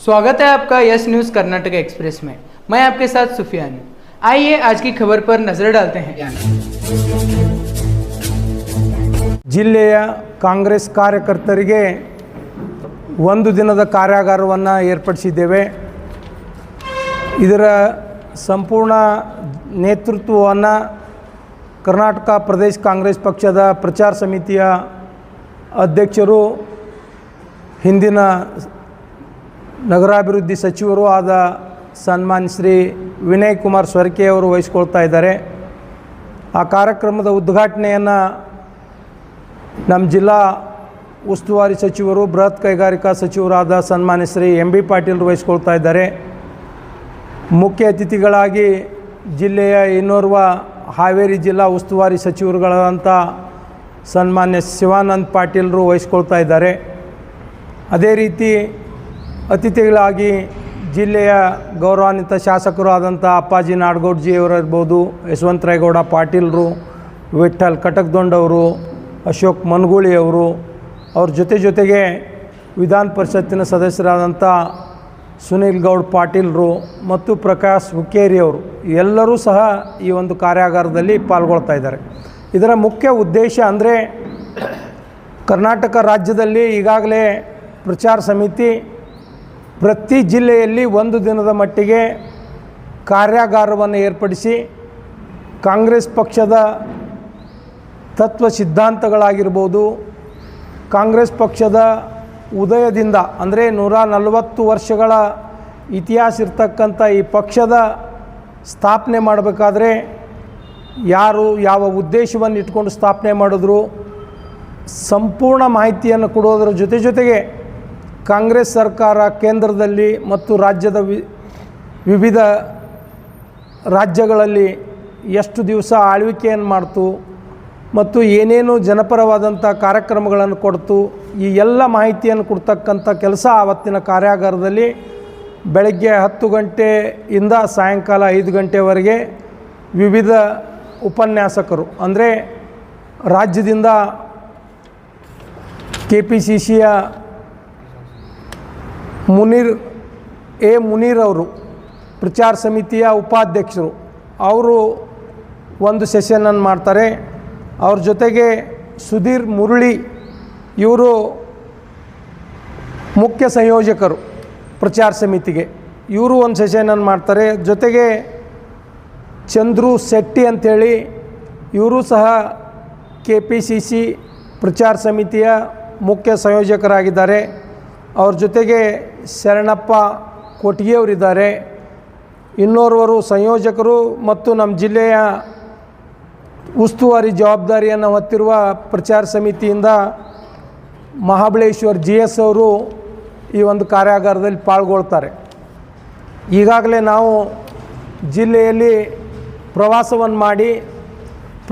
स्वागत है आपका यस न्यूज़ कर्नाटक एक्सप्रेस में। मैं आपके साथ सुफियान हूँ। आइए आज की खबर पर नजर डालते हैं। ಜಿಲ್ಲೆಯ ಕಾಂಗ್ರೆಸ್ ಕಾರ್ಯಕರ್ತರಿಗೆ ಒಂದು ದಿನದ ಕಾರ್ಯಾಗಾರವನ್ನು ಏರ್ಪಡಿಸಿದ್ದೇವೆ. ಇದರ ಸಂಪೂರ್ಣ ನೇತೃತ್ವವನ್ನು ಕರ್ನಾಟಕ ಪ್ರದೇಶ ಕಾಂಗ್ರೆಸ್ ಪಕ್ಷದ ಪ್ರಚಾರ ಸಮಿತಿಯ ಅಧ್ಯಕ್ಷರು, ಹಿಂದಿನ ನಗರಾಭಿವೃದ್ಧಿ ಸಚಿವರು ಆದ ಸನ್ಮಾನ್ಯ ಶ್ರೀ ವಿನಯ್ ಕುಮಾರ್ ಸ್ವರ್ಕೆ ಅವರು ವಹಿಸ್ಕೊಳ್ತಾ ಇದ್ದಾರೆ. ಆ ಕಾರ್ಯಕ್ರಮದ ಉದ್ಘಾಟನೆಯನ್ನು ನಮ್ಮ ಜಿಲ್ಲಾ ಉಸ್ತುವಾರಿ ಸಚಿವರು, ಬೃಹತ್ ಕೈಗಾರಿಕಾ ಸಚಿವರಾದ ಸನ್ಮಾನ್ಯ ಶ್ರೀ ಎಂ.ಬಿ. ಪಾಟೀಲರು ವಹಿಸ್ಕೊಳ್ತಾ ಇದ್ದಾರೆ. ಮುಖ್ಯ ಅತಿಥಿಗಳಾಗಿ ಜಿಲ್ಲೆಯ ಇನ್ನೋರ್ವ ಹಾವೇರಿ ಜಿಲ್ಲಾ ಉಸ್ತುವಾರಿ ಸಚಿವರುಗಳಾದಂಥ ಸನ್ಮಾನ್ಯ ಶಿವಾನಂದ ಪಾಟೀಲರು ವಹಿಸ್ಕೊಳ್ತಾ ಇದ್ದಾರೆ. ಅದೇ ರೀತಿ ಅತಿಥಿಗಳಾಗಿ ಜಿಲ್ಲೆಯ ಗೌರವಾನ್ವಿತ ಶಾಸಕರು ಆದಂಥ ಅಪ್ಪಾಜಿ ನಾಡಗೌಡ್ಜಿಯವರು ಇರ್ಬೋದು, ಯಶವಂತರಾಯಗೌಡ ಪಾಟೀಲರು, ವಿಠ್ಠಲ್ ಕಟಕ್ದೊಂಡವರು, ಅಶೋಕ್ ಮನಗೂಳಿಯವರು, ಅವ್ರ ಜೊತೆಗೆ ವಿಧಾನ ಪರಿಷತ್ತಿನ ಸದಸ್ಯರಾದಂಥ ಸುನೀಲ್ ಗೌಡ್ ಪಾಟೀಲರು ಮತ್ತು ಪ್ರಕಾಶ್ ಹುಕ್ಕೇರಿಯವರು ಎಲ್ಲರೂ ಸಹ ಈ ಒಂದು ಕಾರ್ಯಾಗಾರದಲ್ಲಿ ಪಾಲ್ಗೊಳ್ತಾ ಇದ್ದಾರೆ. ಇದರ ಮುಖ್ಯ ಉದ್ದೇಶ ಅಂದರೆ ಕರ್ನಾಟಕ ರಾಜ್ಯದಲ್ಲಿ ಈಗಾಗಲೇ ಪ್ರಚಾರ ಸಮಿತಿ ಪ್ರತಿ ಜಿಲ್ಲೆಯಲ್ಲಿ ಒಂದು ದಿನದ ಮಟ್ಟಿಗೆ ಕಾರ್ಯಾಗಾರವನ್ನು ಏರ್ಪಡಿಸಿ ಕಾಂಗ್ರೆಸ್ ಪಕ್ಷದ ತತ್ವ ಸಿದ್ಧಾಂತಗಳಾಗಿರ್ಬೋದು, ಕಾಂಗ್ರೆಸ್ ಪಕ್ಷದ ಉದಯದಿಂದ ಅಂದರೆ 140 ವರ್ಷಗಳ ಇತಿಹಾಸ ಇರ್ತಕ್ಕಂಥ ಈ ಪಕ್ಷದ ಸ್ಥಾಪನೆ ಮಾಡಬೇಕಾದ್ರೆ ಯಾರು ಯಾವ ಉದ್ದೇಶವನ್ನು ಇಟ್ಕೊಂಡು ಸ್ಥಾಪನೆ ಮಾಡಿದ್ರು ಸಂಪೂರ್ಣ ಮಾಹಿತಿಯನ್ನು ಕೊಡೋದರ ಜೊತೆಗೆ ಕಾಂಗ್ರೆಸ್ ಸರ್ಕಾರ ಕೇಂದ್ರದಲ್ಲಿ ಮತ್ತು ರಾಜ್ಯದ ವಿವಿಧ ರಾಜ್ಯಗಳಲ್ಲಿ ಎಷ್ಟು ದಿವಸ ಆಳ್ವಿಕೆಯನ್ನು ಮಾಡ್ತು ಮತ್ತು ಏನೇನು ಜನಪರವಾದಂಥ ಕಾರ್ಯಕ್ರಮಗಳನ್ನು ಕೊಡ್ತು, ಈ ಎಲ್ಲ ಮಾಹಿತಿಯನ್ನು ಕೊಡ್ತಕ್ಕಂಥ ಕೆಲಸ ಆವತ್ತಿನ ಕಾರ್ಯಾಗಾರದಲ್ಲಿ ಬೆಳಗ್ಗೆ 10 ಗಂಟೆಯಿಂದ ಸಾಯಂಕಾಲ 5 ಗಂಟೆವರೆಗೆ ವಿವಿಧ ಉಪನ್ಯಾಸಕರು ಅಂದರೆ ರಾಜ್ಯದಿಂದ KPCCಯ ಮುನೀರ್ ಅವರು ಪ್ರಚಾರ ಸಮಿತಿಯ ಉಪಾಧ್ಯಕ್ಷರು, ಅವರು ಒಂದು ಸೆಷನನ್ನು ಮಾಡ್ತಾರೆ. ಅವ್ರ ಜೊತೆಗೆ ಸುಧೀರ್ ಮುರಳಿ ಇವರು ಮುಖ್ಯ ಸಂಯೋಜಕರು ಪ್ರಚಾರ ಸಮಿತಿಗೆ, ಇವರು ಒಂದು ಸೆಷನನ್ನು ಮಾಡ್ತಾರೆ. ಜೊತೆಗೆ ಚಂದ್ರು ಶೆಟ್ಟಿ ಅಂಥೇಳಿ ಇವರು ಸಹ KPCC ಪ್ರಚಾರ ಸಮಿತಿಯ ಮುಖ್ಯ ಸಂಯೋಜಕರಾಗಿದ್ದಾರೆ. ಅವ್ರ ಜೊತೆಗೆ ಶರಣಪ್ಪ ಕೊಟ್ಟಿಗೆಯವರಿದ್ದಾರೆ. ಇನ್ನೋರ್ವರು ಸಂಯೋಜಕರು ಮತ್ತು ನಮ್ಮ ಜಿಲ್ಲೆಯ ಉಸ್ತುವಾರಿ ಜವಾಬ್ದಾರಿಯನ್ನು ಹೊತ್ತಿರುವ ಪ್ರಚಾರ ಸಮಿತಿಯಿಂದ ಮಹಾಬಲೇಶ್ವರ್ GS ಅವರು ಈ ಒಂದು ಕಾರ್ಯಾಗಾರದಲ್ಲಿ ಪಾಲ್ಗೊಳ್ತಾರೆ. ಈಗಾಗಲೇ ನಾವು ಜಿಲ್ಲೆಯಲ್ಲಿ ಪ್ರವಾಸವನ್ನು ಮಾಡಿ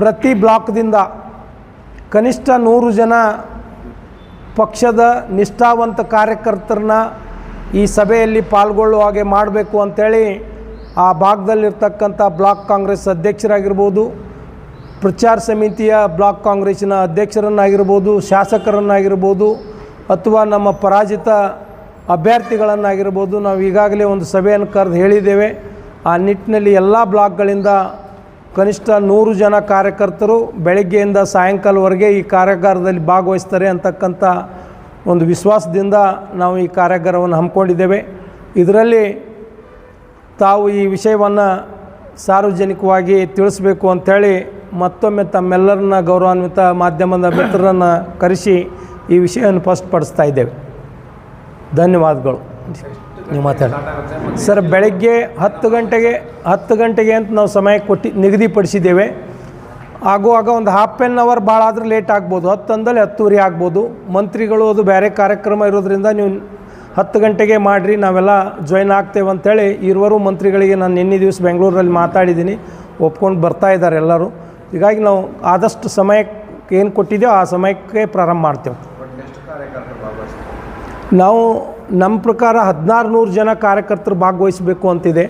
ಪ್ರತಿ ಬ್ಲಾಕ್ದಿಂದ ಕನಿಷ್ಠ 100 ಜನ ಪಕ್ಷದ ನಿಷ್ಠಾವಂತ ಕಾರ್ಯಕರ್ತರನ್ನ ಈ ಸಭೆಯಲ್ಲಿ ಪಾಲ್ಗೊಳ್ಳುವ ಹಾಗೆ ಮಾಡಬೇಕು ಅಂಥೇಳಿ ಆ ಭಾಗದಲ್ಲಿರ್ತಕ್ಕಂಥ ಬ್ಲಾಕ್ ಕಾಂಗ್ರೆಸ್ ಅಧ್ಯಕ್ಷರಾಗಿರ್ಬೋದು, ಪ್ರಚಾರ ಸಮಿತಿಯ ಬ್ಲಾಕ್ ಕಾಂಗ್ರೆಸ್ಸಿನ ಅಧ್ಯಕ್ಷರನ್ನಾಗಿರ್ಬೋದು, ಶಾಸಕರನ್ನಾಗಿರ್ಬೋದು ಅಥವಾ ನಮ್ಮ ಪರಾಜಿತ ಅಭ್ಯರ್ಥಿಗಳನ್ನಾಗಿರ್ಬೋದು ನಾವು ಈಗಾಗಲೇ ಒಂದು ಸಭೆಯನ್ನು ಕರೆದು ಹೇಳಿದ್ದೇವೆ. ಆ ನಿಟ್ಟಿನಲ್ಲಿ ಎಲ್ಲ ಬ್ಲಾಕ್ಗಳಿಂದ ಕನಿಷ್ಠ 100 ಜನ ಕಾರ್ಯಕರ್ತರು ಬೆಳಗ್ಗೆಯಿಂದ ಸಾಯಂಕಾಲವರೆಗೆ ಈ ಕಾರ್ಯಾಗಾರದಲ್ಲಿ ಭಾಗವಹಿಸ್ತಾರೆ ಅಂತಕ್ಕಂಥ ಒಂದು ವಿಶ್ವಾಸದಿಂದ ನಾವು ಈ ಕಾರ್ಯಾಗಾರವನ್ನು ಹಮ್ಮಿಕೊಂಡಿದ್ದೇವೆ. ಇದರಲ್ಲಿ ತಾವು ಈ ವಿಷಯವನ್ನು ಸಾರ್ವಜನಿಕವಾಗಿ ತಿಳಿಸಬೇಕು ಅಂಥೇಳಿ ಮತ್ತೊಮ್ಮೆ ತಮ್ಮೆಲ್ಲರನ್ನ ಗೌರವಾನ್ವಿತ ಮಾಧ್ಯಮದ ಮಿತ್ರರನ್ನು ಕರೆಸಿ ಈ ವಿಷಯವನ್ನು ಸ್ಪಷ್ಟಪಡಿಸ್ತಾ ಇದ್ದೇವೆ. ಧನ್ಯವಾದಗಳು. ನೀವು ಮಾತಾಡಿ ಸರ್. ಬೆಳಗ್ಗೆ 10 ಗಂಟೆಗೆ ಅಂತ ನಾವು ಸಮಯ ನಿಗದಿಪಡಿಸಿದ್ದೇವೆ. ಆಗುವಾಗ ಒಂದು ಹಾಫ್ ಆನ್ ಅವರ್ ಭಾಳ ಆದರೆ ಲೇಟ್ ಆಗ್ಬೋದು. 10 ಅಂದಲ್ಲಿ 10:30 ಆಗ್ಬೋದು. ಮಂತ್ರಿಗಳು ಅದು ಬೇರೆ ಕಾರ್ಯಕ್ರಮ ಇರೋದ್ರಿಂದ ನೀವು 10 ಗಂಟೆಗೆ ಮಾಡಿರಿ, ನಾವೆಲ್ಲ ಜಾಯ್ನ್ ಆಗ್ತೇವೆ ಅಂಥೇಳಿ ಇರುವರು ಮಂತ್ರಿಗಳಿಗೆ ನಾನು ನಿನ್ನೆ ದಿವಸ ಬೆಂಗಳೂರಲ್ಲಿ ಮಾತಾಡಿದ್ದೀನಿ, ಒಪ್ಕೊಂಡು ಬರ್ತಾ ಇದ್ದಾರೆ ಎಲ್ಲರೂ. ಹೀಗಾಗಿ ನಾವು ಆದಷ್ಟು ಸಮಯಕ್ಕೆ ಏನು ಕೊಟ್ಟಿದ್ದೇವೆ ಆ ಸಮಯಕ್ಕೆ ಪ್ರಾರಂಭ ಮಾಡ್ತೇವೆ. ನಾವು ನಮ್ಮ ಪ್ರಕಾರ 1600 ಜನ ಕಾರ್ಯಕರ್ತರು ಭಾಗವಹಿಸಬೇಕು ಅಂತಿದೆ.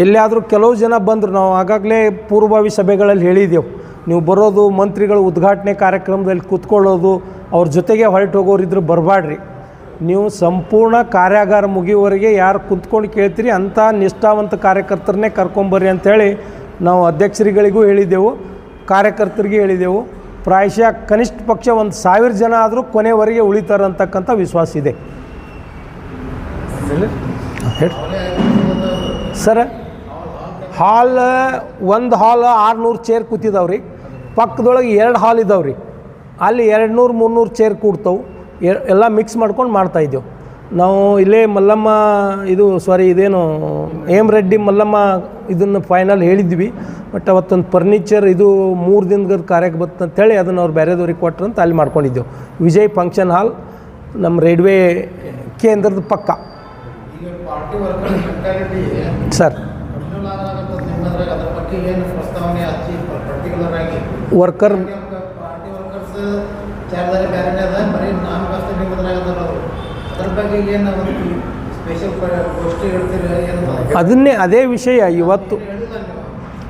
ಎಲ್ಲಿಯಾದರೂ ಕೆಲವು ಜನ ಬಂದರು, ನಾವು ಆಗಾಗಲೇ ಪೂರ್ವಭಾವಿ ಸಭೆಗಳಲ್ಲಿ ಹೇಳಿದ್ದೆವು, ನೀವು ಬರೋದು ಮಂತ್ರಿಗಳು ಉದ್ಘಾಟನೆ ಕಾರ್ಯಕ್ರಮದಲ್ಲಿ ಕೂತ್ಕೊಳ್ಳೋದು, ಅವ್ರ ಜೊತೆಗೆ ಹೊರಟು ಹೋಗೋರಿದ್ರು ಬರಬೇಡ್ರಿ. ನೀವು ಸಂಪೂರ್ಣ ಕಾರ್ಯಾಗಾರ ಮುಗಿಯುವವರೆಗೆ ಯಾರು ಕುಂತ್ಕೊಂಡು ಕೇಳ್ತೀರಿ ಅಂಥ ನಿಷ್ಠಾವಂತ ಕಾರ್ಯಕರ್ತರನ್ನೇ ಕರ್ಕೊಂಬರ್ರಿ ಅಂಥೇಳಿ ನಾವು ಅಧ್ಯಕ್ಷರುಗಳಿಗೂ ಹೇಳಿದ್ದೆವು, ಕಾರ್ಯಕರ್ತರಿಗೆ ಹೇಳಿದೆವು. ಪ್ರಾಯಶಃ ಕನಿಷ್ಠ ಪಕ್ಷ 1,000 ಜನ ಆದರೂ ಕೊನೆವರೆಗೆ ಉಳಿತಾರೆ ಅಂತಕ್ಕಂಥ ವಿಶ್ವಾಸ ಇದೆ. ಸರ್ ಹಾಲ್ ಒಂದು ಹಾಲ್ 600 ಚೇರ್ ಕೂತಿದ್ದಾವೆ ರೀ. ಪಕ್ಕದೊಳಗೆ 2 ಹಾಲ್ ಇದ್ದಾವೆ ರೀ. ಅಲ್ಲಿ 200-300 ಚೇರ್ ಕೂಡ್ತಾವೆ. ಎಲ್ಲ ಮಿಕ್ಸ್ ಮಾಡ್ಕೊಂಡು ಮಾಡ್ತಾಯಿದ್ದೆವು ನಾವು. ಇಲ್ಲೇ ಮಲ್ಲಮ್ಮ ಇದೇನು ಎಮ್ ರೆಡ್ಡಿ ಮಲ್ಲಮ್ಮ ಇದನ್ನು ಫೈನಲ್ ಹೇಳಿದ್ವಿ. ಬಟ್ ಅವತ್ತೊಂದು ಫರ್ನಿಚರ್ 3 ದಿನದ ಕಾರ್ಯಕ್ಕೆ ಬರ್ತಂತೇಳಿ ಅದನ್ನು ಅವ್ರು ಬೇರೆದವ್ರಿಗೆ ಕೊಟ್ರಂತ ಅಲ್ಲಿ ಮಾಡ್ಕೊಂಡಿದ್ದೆವು. ವಿಜಯ್ ಫಂಕ್ಷನ್ ಹಾಲ್ ನಮ್ಮ ರೈಲ್ವೆ ಕೇಂದ್ರದ ಪಕ್ಕ. ಸರ್ ವರ್ಕರ್ ಅದೇ ವಿಷಯ ಇವತ್ತು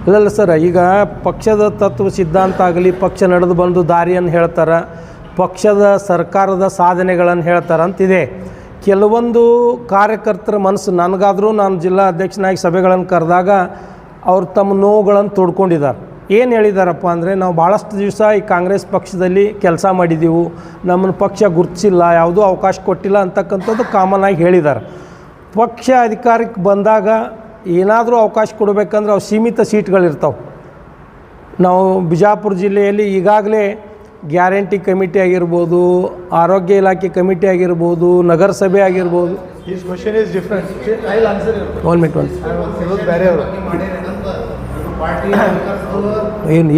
ಅಲ್ಲಲ್ಲ ಸರ್. ಈಗ ಪಕ್ಷದ ತತ್ವ ಸಿದ್ಧಾಂತ ಆಗಲಿ, ಪಕ್ಷ ನಡೆದು ಬಂದು ದಾರಿಯನ್ನು ಹೇಳ್ತಾರೆ, ಪಕ್ಷದ ಸರ್ಕಾರದ ಸಾಧನೆಗಳನ್ನು ಹೇಳ್ತಾರೆ ಅಂತಿದೆ. ಕೆಲವೊಂದು ಕಾರ್ಯಕರ್ತರ ಮನಸ್ಸು, ನನಗಾದರೂ ನಾನು ಜಿಲ್ಲಾ ಅಧ್ಯಕ್ಷನಾಗಿ ಸಭೆಗಳನ್ನು ಕರೆದಾಗ ಅವ್ರು ತಮ್ಮ ನೋವುಗಳನ್ನು ತೋಡ್ಕೊಂಡಿದ್ದಾರೆ. ಏನು ಹೇಳಿದಾರಪ್ಪ ಅಂದರೆ, ನಾವು ಭಾಳಷ್ಟು ದಿವಸ ಈ ಕಾಂಗ್ರೆಸ್ ಪಕ್ಷದಲ್ಲಿ ಕೆಲಸ ಮಾಡಿದ್ದೀವಿ, ನಮ್ಮನ್ನು ಪಕ್ಷ ಗುರುತಿಸಿಲ್ಲ, ಯಾವುದೂ ಅವಕಾಶ ಕೊಟ್ಟಿಲ್ಲ ಅಂತಕ್ಕಂಥದ್ದು ಕಾಮನ್ ಆಗಿ ಹೇಳಿದ್ದಾರೆ. ಪಕ್ಷ ಅಧಿಕಾರಕ್ಕೆ ಬಂದಾಗ ಏನಾದರೂ ಅವಕಾಶ ಕೊಡಬೇಕಂದ್ರೆ ಅವು ಸೀಮಿತ ಸೀಟ್ಗಳಿರ್ತಾವೆ. ನಾವು ಬಿಜಾಪುರ ಜಿಲ್ಲೆಯಲ್ಲಿ ಈಗಾಗಲೇ ಗ್ಯಾರಂಟಿ ಕಮಿಟಿ ಆಗಿರ್ಬೋದು, ಆರೋಗ್ಯ ಇಲಾಖೆ ಕಮಿಟಿ ಆಗಿರ್ಬೋದು, ನಗರಸಭೆ ಆಗಿರ್ಬೋದು. ಏನು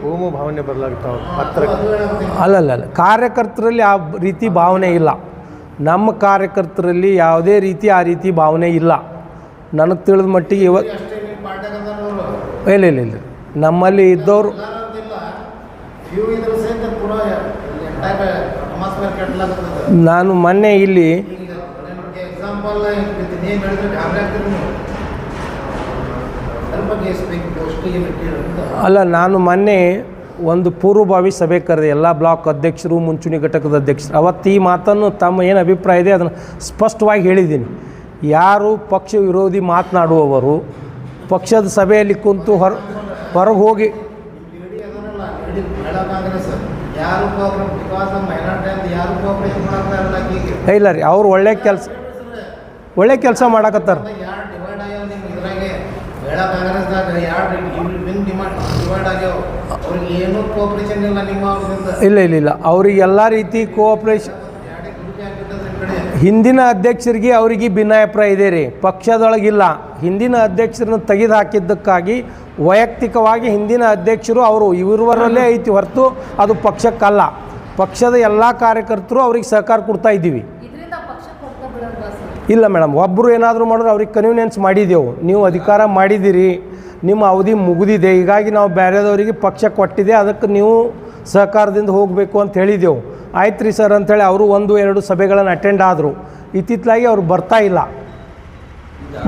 ಹೋಮು ಭಾವನೆ ಬರಲಾಗ್ತಾವ ಅಲ್ಲಲ್ಲ, ಕಾರ್ಯಕರ್ತರಲ್ಲಿ ಆ ರೀತಿ ಭಾವನೆ ಇಲ್ಲ. ನಮ್ಮ ಕಾರ್ಯಕರ್ತರಲ್ಲಿ ಯಾವುದೇ ರೀತಿ ಆ ರೀತಿ ಭಾವನೆ ಇಲ್ಲ. ನನಗೆ ತಿಳಿದ ಮಟ್ಟಿಗೆ ಇಲ್ಲ ನಮ್ಮಲ್ಲಿ ಇದ್ದವರು ನಾನು ಮೊನ್ನೆ ಇಲ್ಲಿ ನಾನು ಮೊನ್ನೆ ಒಂದು ಪೂರ್ವಭಾವಿ ಸಭೆ ಕರೆದೆ ಎಲ್ಲ ಬ್ಲಾಕ್ ಅಧ್ಯಕ್ಷರು, ಮುಂಚೂಣಿ ಘಟಕದ ಅಧ್ಯಕ್ಷರು. ಅವತ್ತು ಈ ಮಾತನ್ನು ತಮ್ಮ ಏನು ಅಭಿಪ್ರಾಯ ಇದೆ ಅದನ್ನು ಸ್ಪಷ್ಟವಾಗಿ ಹೇಳಿದ್ದೀನಿ. ಯಾರು ಪಕ್ಷ ವಿರೋಧಿ ಮಾತನಾಡುವವರು ಪಕ್ಷದ ಸಭೆಯಲ್ಲಿ ಕುಂತು ಹೊರಗೆ ಹೋಗಿ ಇಲ್ಲ ರೀ, ಅವ್ರು ಒಳ್ಳೆ ಕೆಲಸ ಮಾಡಕತ್ತಾರ. ಇಲ್ಲ ಅವ್ರಿಗೆ ಎಲ್ಲ ರೀತಿ ಕೋಆಪ್ರೇಷನ್. ಹಿಂದಿನ ಅಧ್ಯಕ್ಷರಿಗೆ ಅವರಿಗೆ ಭಿನ್ನಾಭಿಪ್ರಾಯ ಇದೆ ರೀ, ಪಕ್ಷದೊಳಗಿಲ್ಲ. ಹಿಂದಿನ ಅಧ್ಯಕ್ಷರನ್ನು ತೆಗೆದು ಹಾಕಿದ್ದಕ್ಕಾಗಿ ವೈಯಕ್ತಿಕವಾಗಿ ಹಿಂದಿನ ಅಧ್ಯಕ್ಷರು ಅವರು ಇವರವರಲ್ಲೇ ಐತಿ ಹೊರತು ಅದು ಪಕ್ಷಕ್ಕಲ್ಲ. ಪಕ್ಷದ ಎಲ್ಲ ಕಾರ್ಯಕರ್ತರು ಅವ್ರಿಗೆ ಸಹಕಾರ ಕೊಡ್ತಾ ಇದ್ದೀವಿ. ಇಲ್ಲ ಮೇಡಮ್, ಒಬ್ಬರು ಏನಾದರೂ ಮಾಡಿದ್ರೆ ಅವ್ರಿಗೆ ಕನ್ವೀನಿಯನ್ಸ್ ಮಾಡಿದೆವು. ನೀವು ಅಧಿಕಾರ ಮಾಡಿದ್ದೀರಿ, ನಿಮ್ಮ ಅವಧಿ ಮುಗಿದಿದೆ, ಹೀಗಾಗಿ ನಾವು ಬೇರೆದವರಿಗೆ ಪಕ್ಷ ಕೊಟ್ಟಿದೆ, ಅದಕ್ಕೆ ನೀವು ಸಹಕಾರದಿಂದ ಹೋಗಬೇಕು ಅಂತ ಹೇಳಿದೆವು. ಆಯ್ತು ರೀ ಸರ್ ಅಂಥೇಳಿ ಅವರು 1-2 ಸಭೆಗಳನ್ನು ಅಟೆಂಡ್ ಆದರು. ಇತ್ತಿತ್ತಲಾಗಿ ಅವ್ರು ಬರ್ತಾ ಇಲ್ಲ.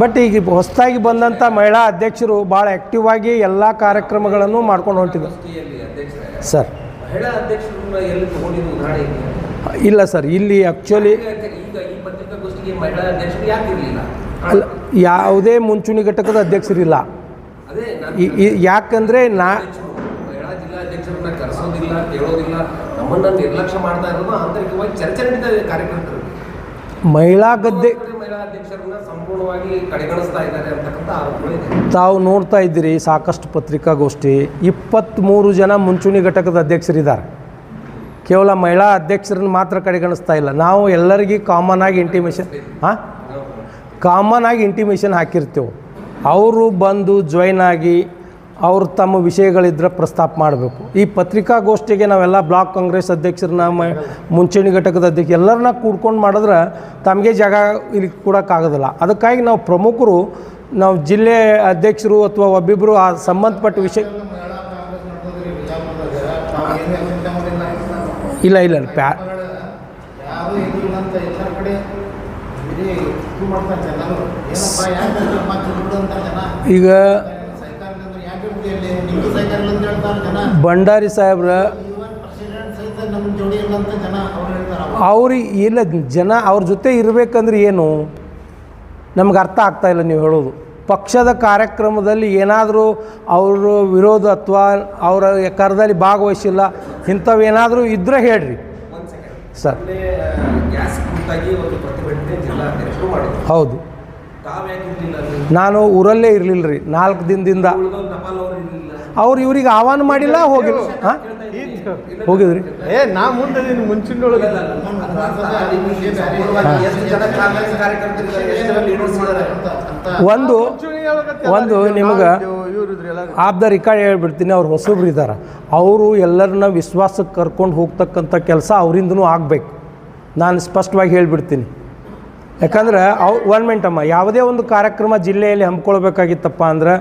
ಬಟ್ ಈಗ ಹೊಸದಾಗಿ ಬಂದಂಥ ಮಹಿಳಾ ಅಧ್ಯಕ್ಷರು ಭಾಳ ಆ್ಯಕ್ಟಿವ್ ಆಗಿ ಎಲ್ಲ ಕಾರ್ಯಕ್ರಮಗಳನ್ನು ಮಾಡ್ಕೊಂಡು ಹೊಂಟಿದ್ದಾರೆ ಸರ್. ಇಲ್ಲ ಸರ್, ಇಲ್ಲಿ ಆ್ಯಕ್ಚುಲಿ ಅಲ್ಲ, ಯಾವುದೇ ಮುಂಚೂಣಿ ಘಟಕದ ಅಧ್ಯಕ್ಷರಿಲ್ಲ. ಯಾಕಂದರೆ ಮಹಿಳಾ ಗದ್ದೆ ತಾವು ನೋಡ್ತಾ ಇದ್ದೀರಿ, ಸಾಕಷ್ಟು ಪತ್ರಿಕಾಗೋಷ್ಠಿ. 23 ಜನ ಮುಂಚೂಣಿ ಘಟಕದ ಅಧ್ಯಕ್ಷರಿದ್ದಾರೆ. ಕೇವಲ ಮಹಿಳಾ ಅಧ್ಯಕ್ಷರನ್ನು ಮಾತ್ರ ಕಡೆಗಣಿಸ್ತಾ ಇಲ್ಲ. ನಾವು ಎಲ್ಲರಿಗೂ ಕಾಮನ್ ಆಗಿ ಇಂಟಿಮೇಷನ್ ಹಾಕಿರ್ತೇವೆ. ಅವರು ಬಂದು ಜಾಯ್ನ್ ಆಗಿ ಅವರು ತಮ್ಮ ವಿಷಯಗಳಿದ್ರೆ ಪ್ರಸ್ತಾಪ ಮಾಡಬೇಕು. ಈ ಪತ್ರಿಕಾಗೋಷ್ಠಿಗೆ ನಾವೆಲ್ಲ ಬ್ಲಾಕ್ ಕಾಂಗ್ರೆಸ್ ಅಧ್ಯಕ್ಷರನ್ನ, ಮುಂಚೂಣಿ ಘಟಕದ ಅಧ್ಯಕ್ಷ ಎಲ್ಲರನ್ನ ಕೂಡ್ಕೊಂಡು ಮಾಡಿದ್ರೆ ತಮಗೆ ಜಾಗ ಇಲ್ಲಿ ಕೊಡೋಕ್ಕಾಗೋದಿಲ್ಲ. ಅದಕ್ಕಾಗಿ ನಾವು ಪ್ರಮುಖರು, ನಾವು ಜಿಲ್ಲೆ ಅಧ್ಯಕ್ಷರು ಅಥವಾ ಒಬ್ಬಿಬ್ಬರು ಆ ಸಂಬಂಧಪಟ್ಟ ವಿಷಯ ಇಲ್ಲ ಈಗ ಭಂಡಾರಿ ಸಾಹೇಬ್ರ ಅವ್ರಿಗೆ ಇಲ್ಲ ಜನ ಅವ್ರ ಜೊತೆ ಇರಬೇಕಂದ್ರೆ ಏನು ನಮ್ಗೆ ಅರ್ಥ ಆಗ್ತಾಯಿಲ್ಲ ನೀವು ಹೇಳೋದು. ಪಕ್ಷದ ಕಾರ್ಯಕ್ರಮದಲ್ಲಿ ಏನಾದರೂ ಅವರು ವಿರೋಧ ಅಥವಾ ಅವರ ಕರದಲ್ಲಿ ಭಾಗವಹಿಸಿಲ್ಲ ಇಂಥವೇನಾದರೂ ಇದ್ದರೆ ಹೇಳ್ರಿ ಸರ್. ಗ್ಯಾಸ್ ಕುರಿತಾಗಿ ಒಂದು ಪ್ರತಿಭಟನೆ ಜಿಲ್ಲಾಧ್ಯಕ್ಷರು ಮಾಡಿದ್ರು. ಹೌದು, ನಾನು ಊರಲ್ಲೇ ಇರಲಿಲ್ಲ ರೀ 4 ದಿನದಿಂದ. ಅವ್ರು ಇವ್ರಿಗೆ ಆಹ್ವಾನ ಮಾಡಿಲ್ಲ, ಹೋಗಿಲ್ಲ. ಹಾಂ ಹೋಗಿದ್ರಿ? ನಾ ಮುಂದೆ ಮುಂಚಿನೊಳಗೆ ಒಂದು ನಿಮಗೆ ಆಫ್ ದ ರಿಕಾರ್ಡ್ ಹೇಳ್ಬಿಡ್ತೀನಿ. ಅವ್ರು ಹೊಸಬ್ರು ಇದ್ದಾರೆ, ಅವರು ಎಲ್ಲರನ್ನ ವಿಶ್ವಾಸಕ್ಕೆ ಕರ್ಕೊಂಡು ಹೋಗ್ತಕ್ಕಂಥ ಕೆಲಸ ಅವರಿಂದನೂ ಆಗಬೇಕು. ನಾನು ಸ್ಪಷ್ಟವಾಗಿ ಹೇಳಿಬಿಡ್ತೀನಿ. ಯಾಕಂದ್ರೆ ಒನ್ ಮಿನಿಟಮ್ಮ, ಯಾವುದೇ ಒಂದು ಕಾರ್ಯಕ್ರಮ ಜಿಲ್ಲೆಯಲ್ಲಿ ಹಮ್ಮಿಕೊಳ್ಬೇಕಾಗಿತ್ತಪ್ಪ ಅಂದ್ರೆ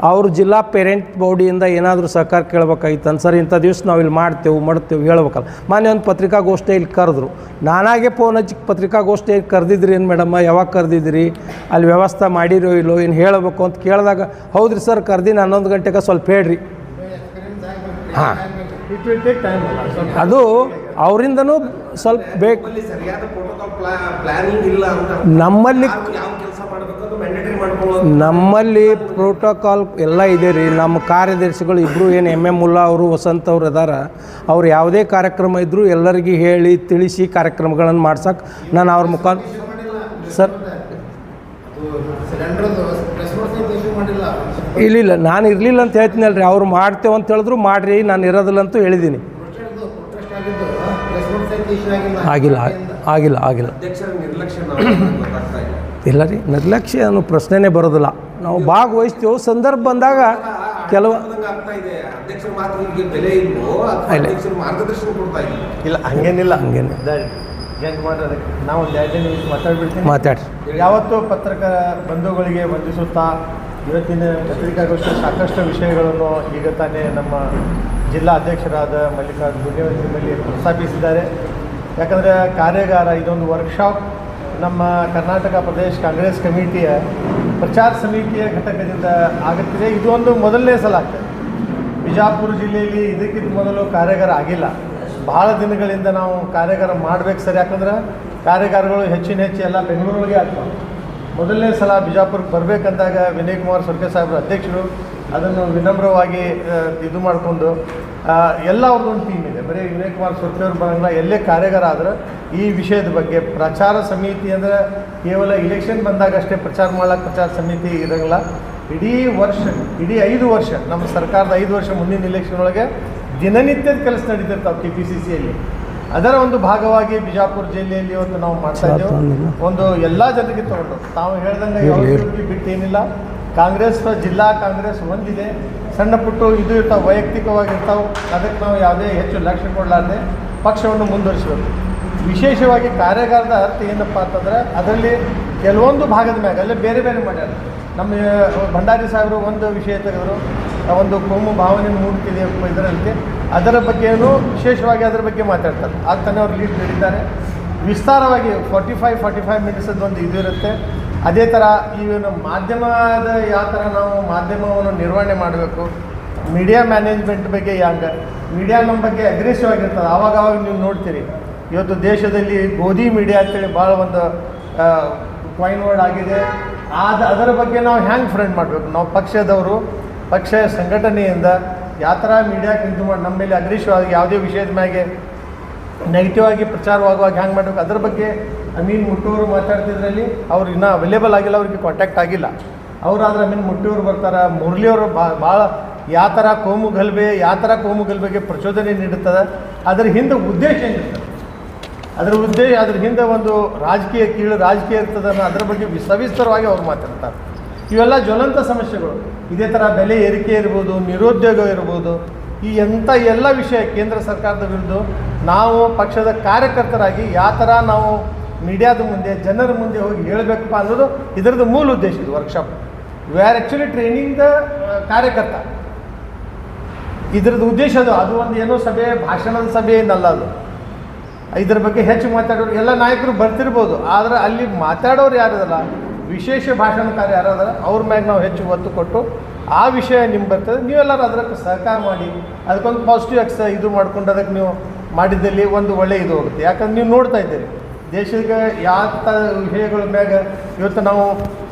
ಅವರು ಜಿಲ್ಲಾ ಪೇರೆಂಟ್ ಬಾಡಿಯಿಂದ ಏನಾದರೂ ಸಹಕಾರ ಕೇಳಬೇಕಾಗಿತ್ತು. ಸರ್ ಇಂಥ ದಿವಸ ನಾವು ಇಲ್ಲಿ ಮಾಡ್ತೇವೆ ಹೇಳ್ಬೇಕಲ್ಲ. ಮೊನ್ನೆ ಒಂದು ಪತ್ರಿಕಾಗೋಷ್ಠಿ ಇಲ್ಲಿ ಕರೆದ್ರು, ನಾನಾಗೆ ಫೋನ್ ಹಚ್ಚಿ ಪತ್ರಿಕಾಗೋಷ್ಠಿ ಕರೆದಿದ್ರಿ ಏನು ಮೇಡಮ್ಮ, ಯಾವಾಗ ಕರೆದಿದ್ರಿ, ಅಲ್ಲಿ ವ್ಯವಸ್ಥೆ ಮಾಡಿರೋ ಇಲ್ಲೋ, ಏನು ಹೇಳಬೇಕು ಅಂತ ಕೇಳಿದಾಗ ಹೌದ್ರಿ ಸರ್ ಕರೆದಿನ 11 ಗಂಟೆಗೆ ಸ್ವಲ್ಪ ಹೇಳ್ರಿ. ಹಾಂ, ಅದು ಅವರಿಂದನೂ ಸ್ವಲ್ಪ ಬೇಕು. ನಮ್ಮಲ್ಲಿ ಪ್ರೋಟೋಕಾಲ್ ಎಲ್ಲ ಇದೆ ರೀ. ನಮ್ಮ ಕಾರ್ಯದರ್ಶಿಗಳು ಇಬ್ಬರು ಏನು MM ಮುಲ್ಲಾ ಅವರು ವಸಂತ್ ಅವರು ಇದಾರ, ಅವ್ರು ಯಾವುದೇ ಕಾರ್ಯಕ್ರಮ ಇದ್ದರೂ ಎಲ್ಲರಿಗೂ ಹೇಳಿ ತಿಳಿಸಿ ಕಾರ್ಯಕ್ರಮಗಳನ್ನು ಮಾಡ್ಸಕ್ಕೆ ನಾನು ಅವ್ರ ಸರ್ ಇಲ್ಲ ನಾನು ಇರಲಿಲ್ಲ ಅಂತ ಹೇಳ್ತೀನಿ ಅಲ್ರಿ. ಅವ್ರು ಮಾಡ್ತೇವೆ ಅಂತ ಹೇಳಿದ್ರು ಮಾಡ್ರಿ, ನಾನು ಇರೋದಿಲ್ಲ ಅಂತೂ ಹೇಳಿದ್ದೀನಿ. ಆಗಿಲ್ಲ ಇಲ್ಲ ರೀ, ನಿರ್ಲಕ್ಷ್ಯ ಅನ್ನೋ ಪ್ರಶ್ನೆನೇ ಬರೋದಿಲ್ಲ. ನಾವು ಭಾಗವಹಿಸ್ತೇವೆ, ಸಂದರ್ಭ ಬಂದಾಗ ಕೆಲವು ಇಲ್ಲ ಹಂಗೇನಿಲ್ಲ. ನಾವು ಒಂದು 2 ನಿಮಿಷ ಮಾತಾಡ್ರಿ. ಯಾವತ್ತೂ ಪತ್ರಕರ್ತರ ಬಂಧುಗಳಿಗೆ ವಂದಿಸುತ್ತಾ ಇವತ್ತಿನ ಪತ್ರಿಕಾಗೋಷ್ಠಿ ಸಾಕಷ್ಟು ವಿಷಯಗಳನ್ನು ಈಗ ತಾನೇ ನಮ್ಮ ಜಿಲ್ಲಾ ಅಧ್ಯಕ್ಷರಾದ ಮಲ್ಲಿಕಾರ್ಜುನ ಗುನ್ನೇವಲ್ಲಿ ಪ್ರಸ್ತಾಪಿಸಿದ್ದಾರೆ. ಯಾಕಂದರೆ ಕಾರ್ಯಾಗಾರ ಇದೊಂದು ವರ್ಕ್ಶಾಪ್ ನಮ್ಮ ಕರ್ನಾಟಕ ಪ್ರದೇಶ ಕಾಂಗ್ರೆಸ್ ಕಮಿಟಿಯ ಪ್ರಚಾರ ಸಮಿತಿಯ ಘಟಕದಿಂದ ಆಗುತ್ತಿದೆ. ಇದು ಒಂದು ಮೊದಲನೇ ಸಲ ಆಗ್ತದೆ. ಬಿಜಾಪುರ ಜಿಲ್ಲೆಯಲ್ಲಿ ಇದಕ್ಕಿಂತ ಮೊದಲು ಕಾರ್ಯಾಗಾರ ಆಗಿಲ್ಲ. ಭಾಳ ದಿನಗಳಿಂದ ನಾವು ಕಾರ್ಯಾಗಾರ ಮಾಡಬೇಕು ಸರ್. ಯಾಕಂದ್ರೆ ಕಾರ್ಯಾಗಾರಗಳು ಹೆಚ್ಚು ಎಲ್ಲ ಬೆಂಗಳೂರಿಗೆ ಆಗ್ತವೆ. ಮೊದಲನೇ ಸಲ ಬಿಜಾಪುರಕ್ಕೆ ಬರಬೇಕಂದಾಗ ವಿನಯ್ ಕುಮಾರ್ ಸೊರ್ಕೆ ಸಾಹೇಬ್ರ ಅಧ್ಯಕ್ಷರು ಅದನ್ನು ವಿನಮ್ರವಾಗಿ ಇದು ಮಾಡಿಕೊಂಡು ಎಲ್ಲ ಅವ್ರದ್ದೊಂದು ಟೀಮ್ ಇದೆ. ಬರೀ ವಿನಯ್ ಕುಮಾರ್ ಸೊರ್ಕೆ ಅವ್ರು ಬರೋಂಗಿಲ್ಲ. ಎಲ್ಲೇ ಕಾರ್ಯಾಗಾರ ಆದ್ರೆ ಈ ವಿಷಯದ ಬಗ್ಗೆ ಪ್ರಚಾರ ಸಮಿತಿ ಅಂದರೆ ಕೇವಲ ಇಲೆಕ್ಷನ್ ಬಂದಾಗ ಅಷ್ಟೇ ಪ್ರಚಾರ ಮಾಡ್ಲಿಕ್ಕೆ ಪ್ರಚಾರ ಸಮಿತಿ ಇರೋಂಗಿಲ್ಲ. ಇಡೀ 5 ವರ್ಷ ನಮ್ಮ ಸರ್ಕಾರದ 5 ವರ್ಷ ಮುಂದಿನ ಇಲೆಕ್ಷನ್ ಒಳಗೆ ದಿನನಿತ್ಯದ ಕೆಲಸ ನಡೀತಿರ್ತಾವೆ KPCCಯಲ್ಲಿ. ಅದರ ಒಂದು ಭಾಗವಾಗಿ ಬಿಜಾಪುರ ಜಿಲ್ಲೆಯಲ್ಲಿ ಇವತ್ತು ನಾವು ಮಾಡ್ತಾ ಇದ್ದೇವೆ. ಒಂದು ಎಲ್ಲ ಜನರಿಗೆ ತಗೊಂಡು ತಾವು ಹೇಳ್ದಂಗೆ ಯಾವುದೇ ಬಿಟ್ಟೇನಿಲ್ಲ. ಕಾಂಗ್ರೆಸ್ ಜಿಲ್ಲಾ ಕಾಂಗ್ರೆಸ್ ಒಂದಿದೆ, ಸಣ್ಣ ಪುಟ್ಟು ಇದು ಇರ್ತಾವೆ, ವೈಯಕ್ತಿಕವಾಗಿರ್ತಾವೆ. ಅದಕ್ಕೆ ನಾವು ಯಾವುದೇ ಹೆಚ್ಚು ಲಕ್ಷ್ಯ ಕೊಡಲಾರ್ದೆ ಪಕ್ಷವನ್ನು ಮುಂದುವರಿಸಬೇಕು. ವಿಶೇಷವಾಗಿ ಕಾರ್ಯಾಗಾರದ ಅರ್ಥ ಏನಪ್ಪ ಅಂತಂದರೆ ಅದರಲ್ಲಿ ಕೆಲವೊಂದು ಭಾಗದ ಮ್ಯಾಗ ಅಲ್ಲೇ ಬೇರೆ ಮಾಡ್ಯಾರ. ನಮ್ಮ ಭಂಡಾರಿ ಸಾಹೇಬರು ಒಂದು ವಿಷಯ ತೆಗೆದರು, ಒಂದು ಕೋಮು ಭಾವನೆ ಮೂಡ್ತಿದೆ ಇದರಲ್ಲಿ, ಅದರ ಬಗ್ಗೆಯೂ ವಿಶೇಷವಾಗಿ ಅದರ ಬಗ್ಗೆ ಮಾತಾಡ್ತಾರೆ. ಆಗ್ತಾನೆ ಅವ್ರು ಲೀಡ್ ನೀಡಿದ್ದಾರೆ. ವಿಸ್ತಾರವಾಗಿ 45 ಮಿನಿಟ್ಸದ್ದು ಒಂದು ಇದು ಇರುತ್ತೆ. ಅದೇ ಥರ ಇವೇನು ಮಾಧ್ಯಮದ ಯಾವ ಥರ ನಾವು ಮಾಧ್ಯಮವನ್ನು ನಿರ್ವಹಣೆ ಮಾಡಬೇಕು, ಮೀಡಿಯಾ ಮ್ಯಾನೇಜ್ಮೆಂಟ್ ಬಗ್ಗೆ ಹಂಗೆ ಮೀಡಿಯಾ ನಮ್ಮ ಬಗ್ಗೆ ಅಗ್ರೆಸಿವ್ ಆಗಿರ್ತದೆ. ಆವಾಗ ನೀವು ನೋಡ್ತೀರಿ ಇವತ್ತು ದೇಶದಲ್ಲಿ ಗೋಧಿ ಮೀಡಿಯಾ ಅಂತೇಳಿ ಭಾಳ ಒಂದು ಕಾಯಿನ್ ವರ್ಡ್ ಆಗಿದೆ. ಅದರ ಬಗ್ಗೆ ನಾವು ಹ್ಯಾಂಗೆ ಫ್ರೆಂಡ್ ಮಾಡಬೇಕು, ನಾವು ಪಕ್ಷದವರು ಪಕ್ಷ ಸಂಘಟನೆಯಿಂದ ಯಾವ ಥರ ಮೀಡಿಯಾಕ್ಕೆ ಇದು ಮಾಡಿ ನಮ್ಮ ಮೇಲೆ ಅಗ್ರೆಸಿವ್ ಆಗಿ ಯಾವುದೇ ವಿಷಯದ ಮ್ಯಾಗೆ ನೆಗೆಟಿವ್ ಆಗಿ ಪ್ರಚಾರವಾಗುವಾಗ ಹ್ಯಾಂಗೆ ಮಾಡಬೇಕು ಅದ್ರ ಬಗ್ಗೆ ಅಮೀನ್ ಮುಟ್ಟೂರು ಮಾತಾಡ್ತಿದ್ರಲ್ಲಿ ಅವ್ರು ಇನ್ನೂ ಅವೈಲೇಬಲ್ ಆಗಿಲ್ಲ, ಅವ್ರಿಗೆ ಕಾಂಟ್ಯಾಕ್ಟ್ ಆಗಿಲ್ಲ. ಅವರಾದ್ರೆ ಅಮೀನ್ ಮುಟ್ಟೂರು ಬರ್ತಾರೆ. ಮುರಳಿಯವರು ಭಾಳ ಯಾವ ಥರ ಕೋಮು ಗಲಭೆಗೆ ಪ್ರಚೋದನೆ ನೀಡುತ್ತದೆ, ಅದರ ಹಿಂದೆ ಉದ್ದೇಶ ಏನಿರ್ತದೆ, ಅದ್ರ ಹಿಂದೆ ಒಂದು ರಾಜಕೀಯ ಇರ್ತದೆ ಅನ್ನೋ ಅದ್ರ ಬಗ್ಗೆ ಸವಿಸ್ತರವಾಗಿ ಅವ್ರು ಮಾತಾಡ್ತಾರೆ. ಇವೆಲ್ಲ ಜ್ವಲಂತ ಸಮಸ್ಯೆಗಳು. ಇದೇ ಥರ ಬೆಲೆ ಏರಿಕೆ ಇರ್ಬೋದು, ನಿರುದ್ಯೋಗ ಇರ್ಬೋದು, ಈ ಎಲ್ಲ ವಿಷಯ ಕೇಂದ್ರ ಸರ್ಕಾರದ ವಿರುದ್ಧ ನಾವು ಪಕ್ಷದ ಕಾರ್ಯಕರ್ತರಾಗಿ ಯಾವ ಥರ ನಾವು ಮೀಡಿಯಾದ ಮುಂದೆ ಜನರ ಮುಂದೆ ಹೋಗಿ ಹೇಳಬೇಕಪ್ಪ ಅನ್ನೋದು ಇದರದ್ದು ಮೂಲ ಉದ್ದೇಶ. ಇದು workshop we are actually training the ಕಾರ್ಯಕರ್ತ. ಇದರದ್ದು ಉದ್ದೇಶ ಅದು ಒಂದು ಏನೋ ಸಭೆ, ಭಾಷಣದ ಸಭೆ ಏನಲ್ಲ. ಅದು ಇದ್ರ ಬಗ್ಗೆ ಹೆಚ್ಚು ಮಾತಾಡೋರು ಎಲ್ಲ ನಾಯಕರು ಬರ್ತಿರ್ಬೋದು, ಆದರೆ ಅಲ್ಲಿ ಮಾತಾಡೋರು ಯಾರದಲ್ಲ, ವಿಶೇಷ ಭಾಷಣಕಾರ ಯಾರಾದ್ರೆ ಅವ್ರ ಮ್ಯಾಗ ನಾವು ಹೆಚ್ಚು ಒತ್ತು ಕೊಟ್ಟು ಆ ವಿಷಯ ನಿಮ್ಗೆ ಬರ್ತದೆ, ನೀವೆಲ್ಲರೂ ಅದಕ್ಕೆ ಸಹಕಾರ ಮಾಡಿ ಅದಕ್ಕೊಂದು ಪಾಸಿಟಿವ್ ಇದು ಮಾಡ್ಕೊಂಡು ಅದಕ್ಕೆ ನೀವು ಮಾಡಿದ್ದಲ್ಲಿ ಒಂದು ಒಳ್ಳೆ ಇದು ಹೋಗುತ್ತೆ. ಯಾಕಂದ್ರೆ ನೀವು ನೋಡ್ತಾ ಇದ್ದೀರಿ ದೇಶಕ್ಕೆ ಯಾವ ವಿಷಯಗಳ ಮ್ಯಾಗ ಇವತ್ತು ನಾವು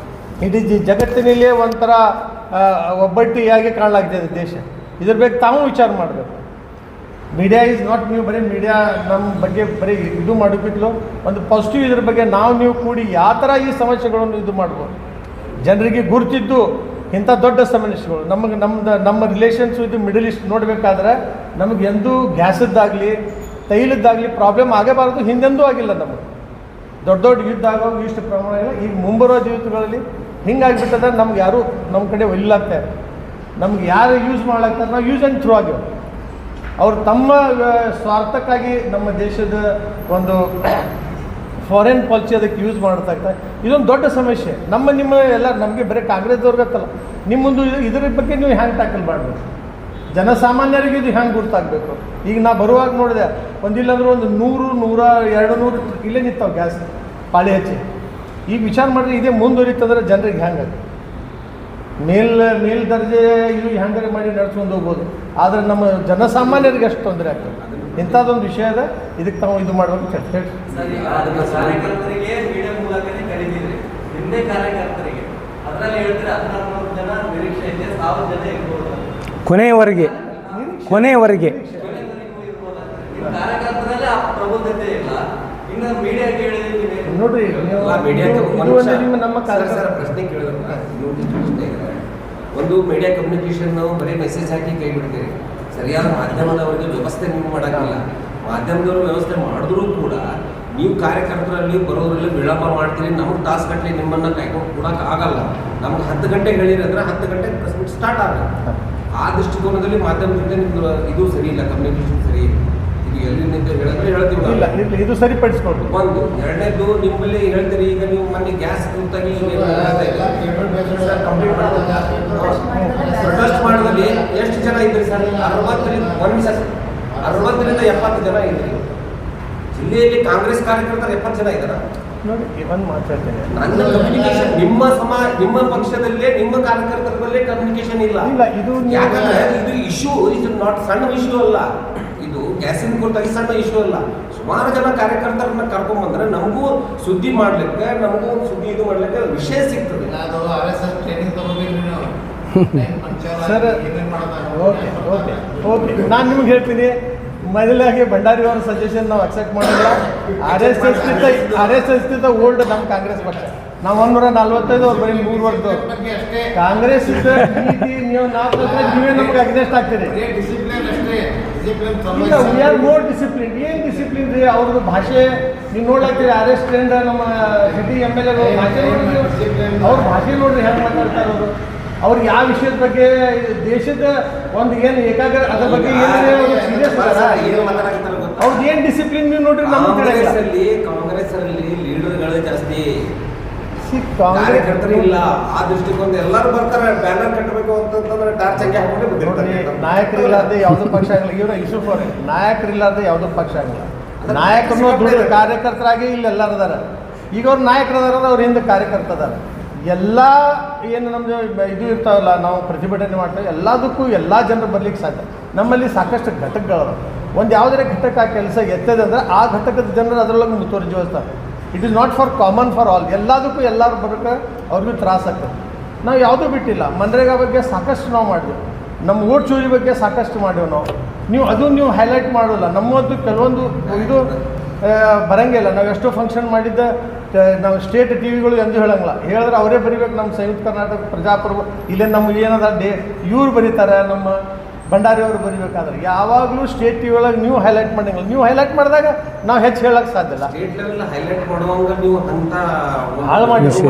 ಇಡೀ ಜಗತ್ತಿನಲ್ಲೇ ಒಂಥರ ಒಬ್ಬಟ್ಟಿಯಾಗಿ ಕಾಣಲಾಗ್ತಿದೆ ದೇಶ. ಇದ್ರ ಬಗ್ಗೆ ತಾವು ವಿಚಾರ ಮಾಡಬೇಕು. ಮೀಡಿಯಾ ಈಸ್ ನಾಟ್, ನೀವು ಬರೀ ಮೀಡಿಯಾ ನಮ್ಮ ಬಗ್ಗೆ ಬರೀ ಇದು ಮಾಡೋಕ್ಕಿಂತಲೂ ಒಂದು ಪಾಸಿಟಿವ್ ಇದ್ರ ಬಗ್ಗೆ ನೀವು ಕೂಡಿ ಯಾವ ಥರ ಈ ಸಮಸ್ಯೆಗಳನ್ನು ಇದು ಮಾಡ್ಬೋದು, ಜನರಿಗೆ ಗುರುತಿದ್ದು ಇಂಥ ದೊಡ್ಡ ಸಮಸ್ಯೆಗಳು ನಮ್ಮ ರಿಲೇಷನ್ಸ್ ವಿತ್ ಮಿಡಲ್ ಈಸ್ಟ್ ನೋಡಬೇಕಾದ್ರೆ ನಮಗೆ ಎಂದೂ ಗ್ಯಾಸದ್ದಾಗಲಿ ತೈಲದ್ದಾಗಲಿ ಪ್ರಾಬ್ಲಮ್ ಆಗಬಾರ್ದು, ಹಿಂದೆಂದೂ ಆಗಿಲ್ಲ. ನಮಗೆ ದೊಡ್ಡ ದೊಡ್ಡ ಯುದ್ಧ ಆಗೋ ಇಷ್ಟು ಪ್ರಮಾಣ ಇಲ್ಲ. ಈಗ ಮುಂಬರುವ ದಿವಸಗಳಲ್ಲಿ ಹಿಂಗಾಗಿಬಿಟ್ಟದ, ನಮ್ಗೆ ಯಾರೂ ನಮ್ಮ ಕಡೆ ಒಯ್ಲಾಗ್ತಾರೆ, ನಮ್ಗೆ ಯಾರು ಯೂಸ್ ಮಾಡ್ಲಾಗ್ತಾರೆ, ನಾವು ಯೂಸ್ ಆ್ಯಂಡ್ ಥ್ರೂ ಆಗಿವೆ. ಅವರು ತಮ್ಮ ಸ್ವಾರ್ಥಕ್ಕಾಗಿ ನಮ್ಮ ದೇಶದ ಒಂದು ಫಾರಿನ್ ಪಾಲಿಸಿ ಅದಕ್ಕೆ ಯೂಸ್ ಮಾಡ್ತಾ ಇರ್ತಾರೆ. ಇದೊಂದು ದೊಡ್ಡ ಸಮಸ್ಯೆ. ನಿಮ್ಮ ಎಲ್ಲ ನಮಗೆ ಬರೀ ಕಾಂಗ್ರೆಸ್ದವ್ರಿಗತ್ತಲ್ಲ, ನಿಮ್ಮ ಮುಂದೆ ಇದ್ರ ಬಗ್ಗೆ ನೀವು ಹ್ಯಾಂಗೆ ಟ್ಯಾಕಲ್ ಮಾಡಬೇಕು, ಜನಸಾಮಾನ್ಯರಿಗೆ ಇದು ಹ್ಯಾಂಗೆ ಗುರ್ತಾಗಬೇಕು. ಈಗ ನಾ ಬರುವಾಗ ನೋಡಿದೆ, ಒಂದಿಲ್ಲಾಂದ್ರೆ ಒಂದು 100, 200 ಇಲ್ಲೇ ನಿಂತಾವೆ ಗ್ಯಾಸ್ ಪಾಳಿ ಹಚ್ಚಿ. ಈಗ ವಿಚಾರ ಮಾಡಿದ್ರೆ ಇದೇ ಮುಂದುವರಿತಂದ್ರೆ ಜನರಿಗೆ ಹ್ಯಾಂಗೆ ಮೇಲ್ ದರ್ಜೆ ಇದು ಹ್ಯಾಂಗಾರೆ ಮಾಡಿ ನಡ್ಸ್ಕೊಂಡು ಹೋಗ್ಬೋದು, ಆದರೆ ನಮ್ಮ ಜನಸಾಮಾನ್ಯರಿಗೆ ಅಷ್ಟು ತೊಂದರೆ ಆಗ್ತದೆ. ಇಂಥದ್ದೊಂದು ವಿಷಯ ಅದ, ಇದಕ್ಕೆ ತಾವು ಇದು ಮಾಡ್ಬೇಕು ಅಂತ ಹೇಳಿ. ಕಾರ್ಯಕರ್ತರಿಗೆ ಮೀಡಿಯಾ ಮೂಲಕನೇ ಕರೀತಿದ್ರಿ, ಹಿಂದೆ ಕಾರ್ಯಕರ್ತರಿಗೆ ಅದರಲ್ಲಿ ಹೇಳ್ತಾರೆ 14 ಜನ ನಿರೀಕ್ಷೆ ಇದೆ, 1000 ಜನ ಇರ್ಬೋದು ಕೊನೆಯವರೆಗೆ ಕಾರ್ಯಕರ್ತರಲ್ಲಿ ಆ ಪ್ರಬುದ್ಧತೆ ಇಲ್ಲ. ಇನ್ನು ಮೀಡಿಯಾಕ್ಕೆ ಹೇಳಿದ್ರೆ ನೋಡ್ರಿ, ನಮ್ಮ ಸರ್ ಪ್ರಶ್ನೆ ಕೇಳಿದ್ರೆ ಒಂದು ಮೀಡಿಯಾ ಕಮ್ಯುನಿಕೇಶನ್ ನಾವು ಬರೀ ಮೆಸೇಜ್ ಹಾಕಿ ಕೈ ಬಿಡ್ತೀರಿ, ಸರಿಯಾದ ಮಾಧ್ಯಮದವರಿಗೆ ವ್ಯವಸ್ಥೆ ನೀವು ಮಾಡೋಕ್ಕಿಲ್ಲ. ಮಾಧ್ಯಮದವರು ವ್ಯವಸ್ಥೆ ಮಾಡಿದ್ರೂ ಕೂಡ ನೀವು ಕಾರ್ಯಕರ್ತರಲ್ಲಿ ಬರೋದ್ರಲ್ಲಿ ವಿಳಂಬ ಮಾಡ್ತೀರಿ. ನಮಗೆ ತಾಸುಗಟ್ಟಲೆ ನಿಮ್ಮನ್ನು ಕಾಯ್ಕೊಂಡು ಕೊಡೋಕೆ ಆಗಲ್ಲ. ನಮ್ಗೆ 10 ಗಂಟೆಗೆ ಹೇಳಿರಿ ಅಂದ್ರೆ 10 ಗಂಟೆಗೆ ಪ್ರೆಸ್ ಮೀಟ್ ಸ್ಟಾರ್ಟ್ ಆಗುತ್ತೆ. ಆ ದೃಷ್ಟಿಕೋನದಲ್ಲಿ ಮಾಧ್ಯಮದಿಂದ ನಿಮ್ದು ಇದು ಸರಿ ಇಲ್ಲ, ಕಮ್ಯುನಿಕೇಶನ್ ಸರಿ. ಇದು ಎಲ್ಲಿಂದ ಹೇಳಿದ್ರೆ ಹೇಳ್ತೀವಿ ಇಲ್ಲ, ಇದು ಸರಿಪಡಿಸ್ಕೊಂಡು. ಒಂದು ಎರಡನೇದು ನಿಮ್ಮಲ್ಲಿ ಹೇಳ್ತೀರಿ, ಈಗ ನೀವು ಮೊನ್ನೆ ಗ್ಯಾಸ್ ಕುರಿತಾಗಿ ಪ್ರೊಟೆಸ್ಟ್ ಮಾಡೋದ್ರಲ್ಲಿ ಎಷ್ಟು ಜನ ಇದ್ರಿ ಸರ್? 60ರಿಂದ 70 ಜನ ಇದ್ರಿ. ಜಿಲ್ಲೆಯಲ್ಲಿ ಕಾಂಗ್ರೆಸ್ ಕಾರ್ಯಕರ್ತರು 70 ಜನ ಇದ್ದಾರ. ನೋಡಿ, ಒಂದು ಮಾತಾಡ್ತೇನೆ, ನನ್ನ ಕಮ್ಯುನಿಕೇಶನ್ ನಿಮ್ಮ ಪಕ್ಷದಲ್ಲೇ ನಿಮ್ಮ ಕಾರ್ಯಕರ್ತರಲ್ಲೇ ಕಮ್ಯುನಿಕೇಶನ್ ಇಲ್ಲ. ಇದು ಯಾಕಂದ್ರೆ ಇದು ಇಶ್ಯೂ ಇದು ನಾಟ್ ಸಣ್ಣ ಇಶ್ಯೂ ಅಲ್ಲ. ಇದು ಗ್ಯಾಸಿನ ಕುರಿತಾಗಿ ಸಣ್ಣ ಇಶ್ಯೂ ಅಲ್ಲ. ಸುಮಾರು ಜನ ಕಾರ್ಯಕರ್ತರನ್ನ ಕರ್ಕೊಂಡ್ಬಂದ್ರೆ ನಮಗೂ ಸುದ್ದಿ ಮಾಡ್ಲಿಕ್ಕೆ, ನಮಗೂ ಸುದ್ದಿ ಇದು ಮಾಡ್ಲಿಕ್ಕೆ ವಿಷಯ ಸಿಗ್ತದೆ. ಸರ್ ಓಕೆ ನಾನು ನಿಮ್ಗೆ ಹೇಳ್ತೀನಿ, ಮೊದಲಾಗಿ ಭಂಡಾರಿ ಅವರ ಸಜೆಷನ್ ನಾವು ಅಕ್ಸೆಪ್ಟ್ ಮಾಡಿಲ್ಲ. RSS ಓಲ್ಡ್ ನಮ್ಮ ಕಾಂಗ್ರೆಸ್ ಪಕ್ಷ. ನಾವು 145, ಅವ್ರು ಬರೀ 3 ವರ್ಷದವ್ರು. ಕಾಂಗ್ರೆಸ್ ನೀವು ನೀವೇ ನಮ್ಗೆ ಅಗ್ನೆಸ್ಟ್ ಆಗ್ತೀರಿ. ಈಗ ವಿ ಆರ್ ಮೋರ್ ಡಿಸಿಪ್ಲಿನ್. ಏನು ಡಿಸಿಪ್ಲಿನ್ ರೀ? ಅವ್ರದ್ದು ಭಾಷೆ ನೀವು ನೋಡ್ಲಾಗ್ತೀರಿ. RS ಟ್ರೆಂಡ್ ನಮ್ಮ ಸಿಟಿ MLA ಭಾಷೆ ನೋಡಿದ್ರಿ, ಅವ್ರ ಭಾಷೆ ನೋಡ್ರಿ ಹೆಂಗೆ ಮಾತಾಡ್ತಾರೆ ಅವರು. ಅವ್ರು ಯಾವ ವಿಷಯದ ಬಗ್ಗೆ, ದೇಶದ ಒಂದು ಏನು ಏಕಾಗ್ರ ಅದ್ರ ಬಗ್ಗೆ ಸೀರಿಯಸ್ ಅವ್ರದ್ದು ಏನು ಡಿಸಿಪ್ಲಿನ್ ನೀವು ನೋಡ್ರಿ. ಕಾಂಗ್ರೆಸ್ ಅಲ್ಲಿ ಲೀಡರ್ಗಳೇ ಜಾಸ್ತಿ, ಕಾರ್ಯಕರ್ತರು ಇಲ್ಲ. ಆ ದೃಷ್ಟಿಕೋನ ಎಲ್ಲರೂ ಬರ್ತಾರೆ, ಬ್ಯಾನರ್ ಕಟ್ಟಬೇಕು ಅಂತಂದ್ರೆ ಟಾರ್ಚ್ ಹಂಗೆ ಹಾಕೊಂಡು ನಾಯಕರಿಲ್ಲಾರ್ದೆ ಯಾವುದೋ ಪಕ್ಷ ಆಗಲ್ಲ. ಇವ್ರ ಇಶ್ಯೂಫ್ ಅವ್ರೆ, ನಾಯಕರಿಲ್ಲಾರ್ದೆ ಯಾವುದೋ ಪಕ್ಷ ಆಗಲ್ಲ. ನಾಯಕರನ್ನು ದುಡ್ಡು ಕಾರ್ಯಕರ್ತರಾಗಿ ಇಲ್ಲಿ ಎಲ್ಲರೂ ಅದಾರ. ಈಗ ಅವ್ರು ನಾಯಕರದಾರ, ಅವ್ರ ಹಿಂದೆ ಕಾರ್ಯಕರ್ತದಾರ. ಎಲ್ಲ ಏನು ನಮ್ಮದು ಇದು ಇರ್ತಾವಲ್ಲ, ನಾವು ಪ್ರತಿಭಟನೆ ಮಾಡ್ತೇವೆ, ಎಲ್ಲದಕ್ಕೂ ಎಲ್ಲ ಜನರು ಬರ್ಲಿಕ್ಕೆ ಸಾಧ್ಯ. ನಮ್ಮಲ್ಲಿ ಸಾಕಷ್ಟು ಘಟಕಗಳು, ಒಂದು ಯಾವುದೇ ಘಟಕ ಆ ಕೆಲಸ ಎತ್ತದೆ ಅಂದರೆ ಆ ಘಟಕದ ಜನರು ಅದರೊಳಗೆ ಮುತುವರ್ಜಿವಹಿಸ್ತಾರೆ. It is not for common for all. ಎಲ್ಲದಕ್ಕೂ ಎಲ್ಲರೂ ಬರೋಕ್ಕೆ ಅವ್ರಿಗೂ ತ್ರಾಸಾಗ್ತದೆ. ನಾವು ಯಾವುದೂ ಬಿಟ್ಟಿಲ್ಲ. ಮನ್ರೇಗಾ ಬಗ್ಗೆ ಸಾಕಷ್ಟು ನಾವು ಮಾಡಿದ್ವಿ, ನಮ್ಮ ಓಟ್ ಚೋರಿ ಬಗ್ಗೆ ಸಾಕಷ್ಟು ಮಾಡೀವಿ ನಾವು. ನೀವು ಹೈಲೈಟ್ ಮಾಡೋಲ್ಲ. ನಮ್ಮದು ಕೆಲವೊಂದು ಇದು ಬರೋಂಗಿಲ್ಲ. ನಾವು ಎಷ್ಟೋ ಫಂಕ್ಷನ್ ಮಾಡಿದ್ದ ನಾವು ಸ್ಟೇಟ್ ಟಿವಿಗಳು ಎಂದು ಹೇಳಂಗಿಲ್ಲ. ಹೇಳಿದ್ರೆ ಅವರೇ ಬರೀಬೇಕು. ನಮ್ಮ ಸಂಯುಕ್ತ ಕರ್ನಾಟಕ ಪ್ರಜಾಪ್ರಭು ಇಲ್ಲೇ ನಮ್ಗೆ ಏನದ ಇವ್ರು ಬರೀತಾರೆ, ನಮ್ಮ ಭಂಡಾರಿ ಅವರು ಬರೀಬೇಕಾದ್ರೆ. ಯಾವಾಗಲೂ ಸ್ಟೇಟ್ ಟಿವಿ ಒಳಗೆ ನೀವು ಹೈಲೈಟ್ ಮಾಡಂಗಿಲ್ಲ. ನೀವು ಹೈಲೈಟ್ ಮಾಡಿದಾಗ ನಾವು ಹೆಚ್ಚು ಹೇಳಕ್ಕೆ ಸಾಧ್ಯ ಇಲ್ಲ. ಭಾಳ ಮಾಡಿವಿ,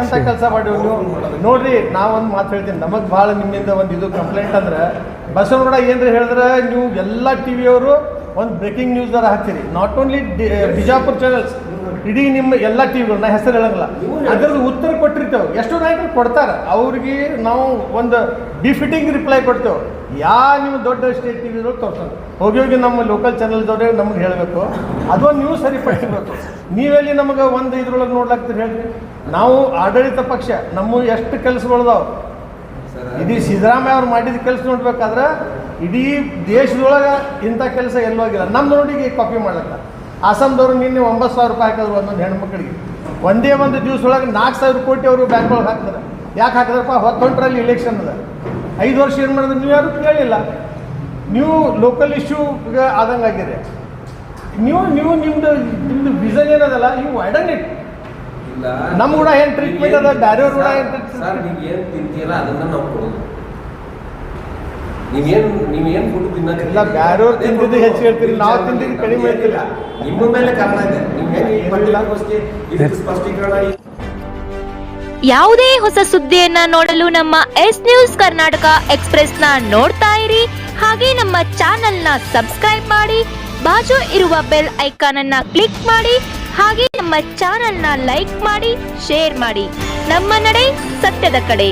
ಎಂಥ ಕೆಲಸ ಮಾಡಿವಿ ನೀವು. ನೋಡಿರಿ, ನಾವೊಂದು ಮಾತು ಹೇಳ್ತೀನಿ, ನಮಗೆ ಭಾಳ ನಿಮ್ಮಿಂದ ಒಂದು ಇದು ಕಂಪ್ಲೇಂಟ್ ಅಂದ್ರೆ, ಬಸವನಗೌಡ ಏನ್ರಿ ಹೇಳಿದ್ರೆ ನೀವು ಎಲ್ಲ ಟಿ ವಿಯವರು ಒಂದು ಬ್ರೇಕಿಂಗ್ ನ್ಯೂಸ್ದಾರ ಹಾಕ್ತೀರಿ. ನಾಟ್ ಓನ್ಲಿ ಬಿಜಾಪುರ ಚಾನಲ್ಸ್, ಇಡೀ ನಿಮ್ಮ ಎಲ್ಲ ಟಿ ವಿಗಳು, ನಾ ಹೆಸರು ಹೇಳಂಗಿಲ್ಲ, ಅದ್ರದ್ದು ಉತ್ತರ ಕೊಟ್ಟಿರ್ತೇವೆ. ಎಷ್ಟೋ ನಾಯಕರು ಕೊಡ್ತಾರೆ, ಅವ್ರಿಗೆ ನಾವು ಒಂದು ಡಿಫಿಟಿಂಗ್ ರಿಪ್ಲೈ ಕೊಡ್ತೇವೆ. ನೀವು ದೊಡ್ಡ ಸ್ಟೇಟ್ ಟಿ ವಿಗಳು ತೋರ್ಸೋದು ಹೋಗಿ ನಮ್ಮ ಲೋಕಲ್ ಚಾನಲ್ದವ್ರೆ ನಮ್ಗೆ ಹೇಳಬೇಕು. ಅದೊಂದು ನೀವು ಸರಿಪಡಿಸಬೇಕು. ನೀವೆಲ್ಲಿ ನಮಗೆ ಒಂದು ಇದ್ರೊಳಗೆ ನೋಡ್ಲಾಗ್ತೀರಿ ಹೇಳ್ರಿ? ನಾವು ಆಡಳಿತ ಪಕ್ಷ, ನಮ್ಮ ಎಷ್ಟು ಕೆಲಸಗಳದಾವೆ. ಇದು ಸಿದ್ದರಾಮಯ್ಯ ಅವ್ರು ಮಾಡಿದ ಕೆಲಸ ನೋಡ್ಬೇಕಾದ್ರೆ ಇಡೀ ದೇಶದೊಳಗೆ ಇಂಥ ಕೆಲಸ ಎಲ್ಲೂ ಆಗಿಲ್ಲ. ನಮ್ಮ ನೋಡಿ ಕಾಪಿ ಮಾಡ್ಲಕ್ಕ ಆಸಾಮ್ದವ್ರು ನಿನ್ನೆ 9,000 ರೂಪಾಯಿ ಹಾಕಿದ್ರು ಒಂದೊಂದು ಹೆಣ್ಮಕ್ಳಿಗೆ. ಒಂದೇ ಒಂದು ದಿವಸ ಒಳಗೆ 4,000 ಕೋಟಿ ಅವರು ಬ್ಯಾಂಕ್ ಒಳಗೆ ಹಾಕ್ತಾರೆ. ಯಾಕೆ ಹಾಕಿದ್ರಪ್ಪ? ಹೊತ್ತೊಂಟ್ರಲ್ಲಿ ಇಲೆಕ್ಷನ್ ಅದ. 5 ವರ್ಷ ಏನು ಮಾಡಿದ್ರೆ ನೀವು ಯಾರು ಕೇಳಿಲ್ಲ. ನೀವು ಲೋಕಲ್ ಇಶ್ಯೂಗೆ ಆದಂಗೆ ಆಗಿದೆ. ನಿಮ್ದು ವಿಷನ್ ಏನದಲ್ಲ, ನೀವು ವೈಡನ್ ಇಟ್. ಇಲ್ಲ, ನಮ್ಮ ಕೂಡ ಏನು ಟ್ರೀಟ್ಮೆಂಟ್ ಅದ, ಬೇರೆಯವ್ರ ಕೂಡ ಏನು ಟ್ರೀಟ್ಮೆಂಟ್. ಸರ್, ನೀವು ಏನು ತಿಂತೀರ ಅದನ್ನ ನಾವು ಕೊಡೋದು. ನೀವೇನು ಫುಡ್ ತಿನ್ನೋದಿಲ್ಲ, ಇಲ್ಲ, ಬೇರೆಯವ್ರು ತಿಂದಿದ್ದು ಹೆಚ್ಚು ಹೇಳ್ತೀರಿ, ನಾವು ತಿಂದಿದ್ದು ಕಡಿಮೆ ಹೇಳ್ತಿಲ್ಲ. ನಿಮ್ಮ ಮೇಲೆ ಕಾರಣ ಇದೆ. ನೀವು ಏನು ಸ್ಪಷ್ಟೀಕರಣ. ಯಾವುದೇ ಹೊಸ ಸುದ್ದಿಯನ್ನ ನೋಡಲು ನಮ್ಮ ಎಸ್ ನ್ಯೂಸ್ ಕರ್ನಾಟಕ ಎಕ್ಸ್‌ಪ್ರೆಸ್ನ ನೋಡ್ತಾ ಇರಿ. ಹಾಗೆ ನಮ್ಮ ಚಾನೆಲ್ನ ಸಬ್ಸ್ಕ್ರೈಬ್ ಮಾಡಿ, ಬಾಜು ಇರುವ ಬೆಲ್ ಐಕಾನ್ ಅನ್ನ ಕ್ಲಿಕ್ ಮಾಡಿ. ಹಾಗೆ ನಮ್ಮ ಚಾನೆಲ್ನ ಲೈಕ್ ಮಾಡಿ, ಶೇರ್ ಮಾಡಿ. ನಮ್ಮ ನಡೆ ಸತ್ಯದ ಕಡೆ.